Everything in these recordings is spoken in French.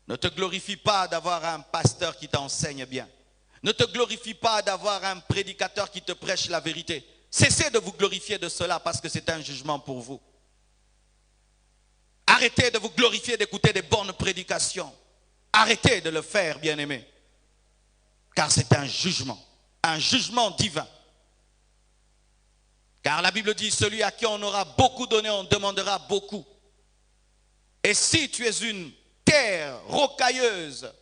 Ne te glorifie pas d'avoir un pasteur qui t'enseigne bien. Ne te glorifie pas d'avoir un prédicateur qui te prêche la vérité. Cessez de vous glorifier de cela parce que c'est un jugement pour vous. Arrêtez de vous glorifier d'écouter des bonnes prédications. Arrêtez de le faire, bien-aimés. Car c'est un jugement divin. Car la Bible dit, celui à qui on aura beaucoup donné, on demandera beaucoup. Et si tu es une terre rocailleuse,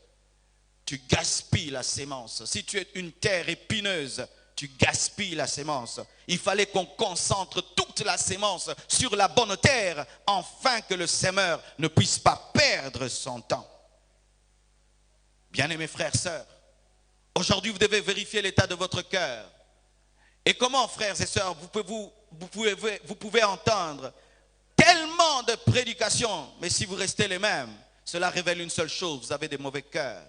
tu gaspilles la sémence. Si tu es une terre épineuse, tu gaspilles la sémence. Il fallait qu'on concentre toute la sémence sur la bonne terre, afin que le sémeur ne puisse pas perdre son temps. Bien-aimés frères, sœurs, aujourd'hui vous devez vérifier l'état de votre cœur. Et comment, frères et sœurs, vous pouvez entendre tellement de prédications, mais si vous restez les mêmes, cela révèle une seule chose, vous avez des mauvais cœurs.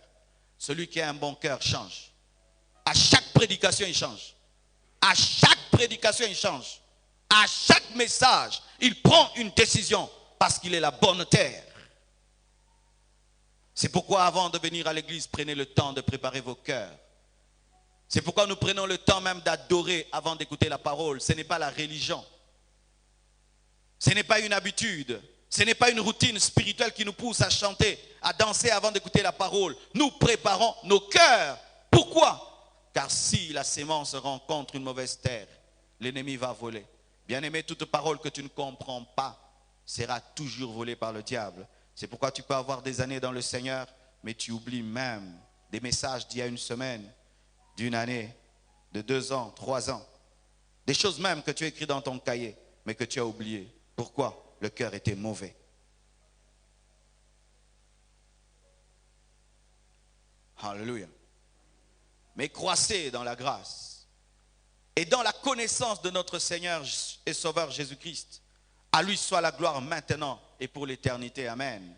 Celui qui a un bon cœur change. À chaque prédication, il change. À chaque prédication, il change. À chaque message, il prend une décision parce qu'il est la bonne terre. C'est pourquoi avant de venir à l'église, prenez le temps de préparer vos cœurs. C'est pourquoi nous prenons le temps même d'adorer avant d'écouter la parole. Ce n'est pas la religion. Ce n'est pas une habitude. Ce n'est pas une routine spirituelle qui nous pousse à chanter, à danser avant d'écouter la parole. Nous préparons nos cœurs. Pourquoi? Car si la sémence rencontre une mauvaise terre, l'ennemi va voler. Bien-aimé, toute parole que tu ne comprends pas sera toujours volée par le diable. C'est pourquoi tu peux avoir des années dans le Seigneur, mais tu oublies même des messages d'il y a une semaine, d'une année, de 2 ans, 3 ans. Des choses même que tu as écrites dans ton cahier, mais que tu as oubliées. Pourquoi? Le cœur était mauvais. Alléluia. Mais croissez dans la grâce et dans la connaissance de notre Seigneur et Sauveur Jésus-Christ. À lui soit la gloire maintenant et pour l'éternité. Amen.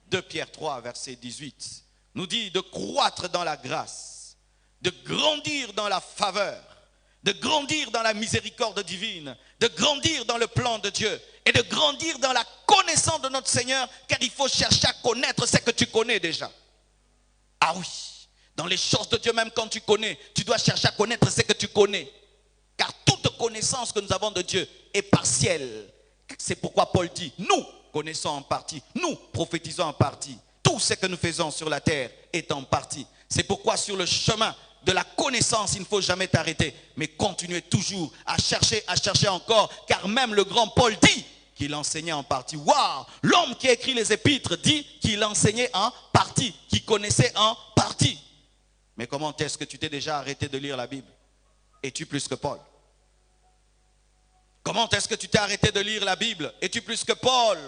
2 Pierre 3, verset 18, nous dit de croître dans la grâce, de grandir dans la faveur, de grandir dans la miséricorde divine, de grandir dans le plan de Dieu et de grandir dans la connaissance de notre Seigneur, car il faut chercher à connaître ce que tu connais déjà. Ah oui, dans les choses de Dieu, même quand tu connais, tu dois chercher à connaître ce que tu connais. Car toute connaissance que nous avons de Dieu est partielle. C'est pourquoi Paul dit, nous connaissons en partie, nous prophétisons en partie. Tout ce que nous faisons sur la terre est en partie. C'est pourquoi sur le chemin de la connaissance, il ne faut jamais t'arrêter, mais continuer toujours à chercher encore, car même le grand Paul dit qu'il enseignait en partie. Waouh! L'homme qui a écrit les épîtres dit qu'il enseignait en partie, qu'il connaissait en partie. Mais comment est-ce que tu t'es déjà arrêté de lire la Bible? Es-tu plus que Paul? Comment est-ce que tu t'es arrêté de lire la Bible? Es-tu plus que Paul?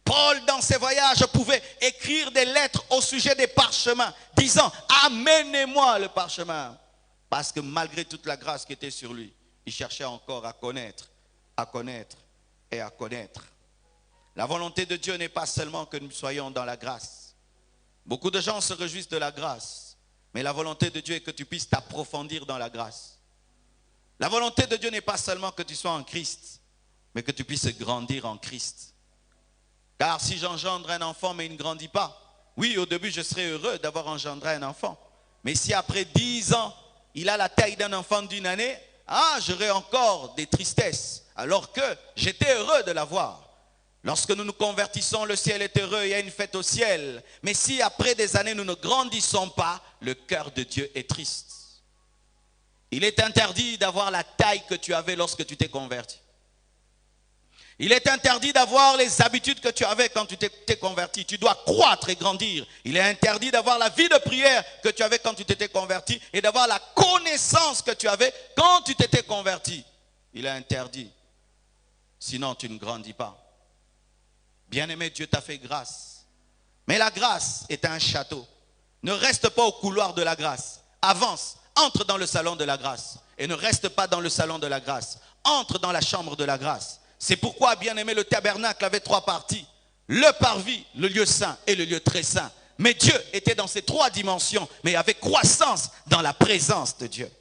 Paul, dans ses voyages, pouvait écrire des lettres au sujet des parchemins, disant, amenez-moi le parchemin. Parce que malgré toute la grâce qui était sur lui, il cherchait encore à connaître et à connaître. La volonté de Dieu n'est pas seulement que nous soyons dans la grâce. Beaucoup de gens se réjouissent de la grâce, mais la volonté de Dieu est que tu puisses t'approfondir dans la grâce. La volonté de Dieu n'est pas seulement que tu sois en Christ, mais que tu puisses grandir en Christ. Car si j'engendre un enfant mais il ne grandit pas, oui, au début je serai heureux d'avoir engendré un enfant. Mais si après 10 ans, il a la taille d'un enfant d'une année, j'aurai encore des tristesses, alors que j'étais heureux de l'avoir. Lorsque nous nous convertissons, le ciel est heureux, il y a une fête au ciel. Mais si après des années nous ne grandissons pas, le cœur de Dieu est triste. Il est interdit d'avoir la taille que tu avais lorsque tu t'es converti. Il est interdit d'avoir les habitudes que tu avais quand tu t'es converti. Tu dois croître et grandir. Il est interdit d'avoir la vie de prière que tu avais quand tu t'étais converti et d'avoir la connaissance que tu avais quand tu t'étais converti. Il est interdit. Sinon, tu ne grandis pas. Bien-aimé, Dieu t'a fait grâce. Mais la grâce est un château. Ne reste pas au couloir de la grâce. Avance, entre dans le salon de la grâce. Et ne reste pas dans le salon de la grâce. Entre dans la chambre de la grâce. C'est pourquoi, bien-aimé, le tabernacle avait 3 parties. Le parvis, le lieu saint et le lieu très saint. Mais Dieu était dans ces 3 dimensions, mais avec croissance dans la présence de Dieu.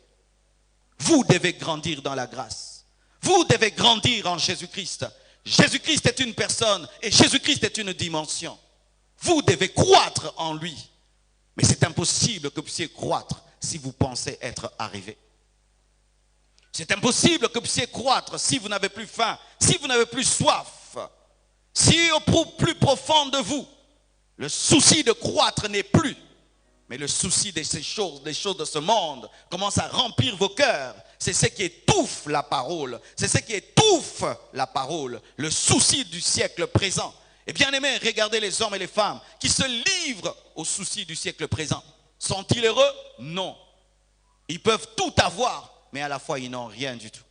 Vous devez grandir dans la grâce. Vous devez grandir en Jésus-Christ. Jésus-Christ est une personne et Jésus-Christ est une dimension. Vous devez croître en lui. Mais c'est impossible que vous puissiez croître si vous pensez être arrivé. C'est impossible que vous puissiez croître si vous n'avez plus faim, si vous n'avez plus soif. Si au plus profond de vous, le souci de croître n'est plus, mais le souci de ces choses, des choses de ce monde, commence à remplir vos cœurs. C'est ce qui étouffe la parole. C'est ce qui étouffe la parole. Le souci du siècle présent. Et bien aimé, regardez les hommes et les femmes qui se livrent aux soucis du siècle présent. Sont-ils heureux? Non. Ils peuvent tout avoir, mais à la fois ils n'ont rien du tout.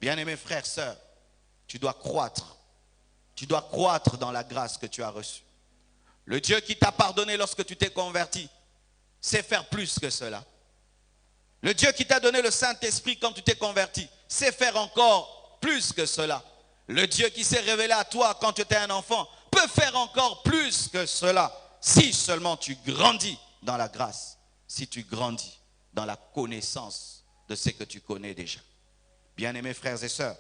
Bien aimé frères, sœurs, tu dois croître. Tu dois croître dans la grâce que tu as reçue. Le Dieu qui t'a pardonné lorsque tu t'es converti sait faire plus que cela. Le Dieu qui t'a donné le Saint-Esprit quand tu t'es converti sait faire encore plus que cela. Le Dieu qui s'est révélé à toi quand tu étais un enfant peut faire encore plus que cela. Si seulement tu grandis dans la grâce, si tu grandis dans la connaissance de ce que tu connais déjà. Bien-aimés frères et sœurs,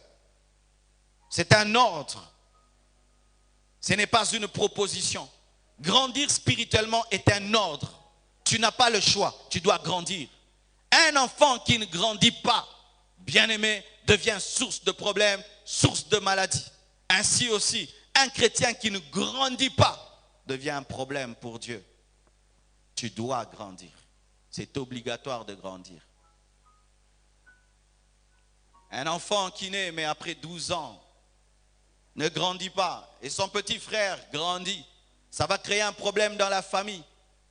c'est un ordre. Ce n'est pas une proposition. Grandir spirituellement est un ordre. Tu n'as pas le choix, tu dois grandir. Un enfant qui ne grandit pas, bien-aimé, devient source de problèmes, source de maladies. Ainsi aussi, un chrétien qui ne grandit pas devient un problème pour Dieu. Tu dois grandir. C'est obligatoire de grandir. Un enfant qui naît, mais après 12 ans, ne grandit pas, et son petit frère grandit, ça va créer un problème dans la famille.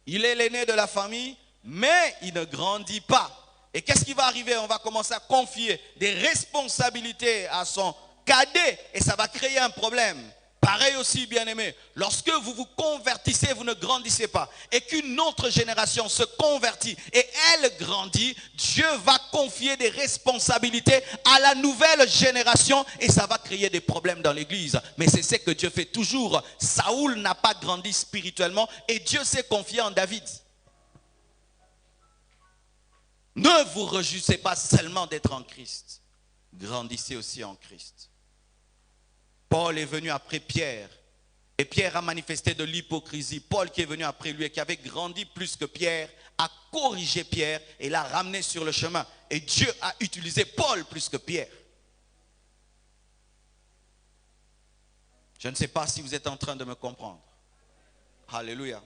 Il est l'aîné de la famille, mais il ne grandit pas. Et qu'est-ce qui va arriver? On va commencer à confier des responsabilités à son cadet, et ça va créer un problème. Pareil aussi, bien-aimé, lorsque vous vous convertissez, vous ne grandissez pas, et qu'une autre génération se convertit, et elle grandit, Dieu va confier des responsabilités à la nouvelle génération, et ça va créer des problèmes dans l'église. Mais c'est ce que Dieu fait toujours. Saoul n'a pas grandi spirituellement, et Dieu s'est confié en David. Ne vous réjouissez pas seulement d'être en Christ, grandissez aussi en Christ. Paul est venu après Pierre, et Pierre a manifesté de l'hypocrisie. Paul qui est venu après lui et qui avait grandi plus que Pierre, a corrigé Pierre et l'a ramené sur le chemin. Et Dieu a utilisé Paul plus que Pierre. Je ne sais pas si vous êtes en train de me comprendre. Alléluia.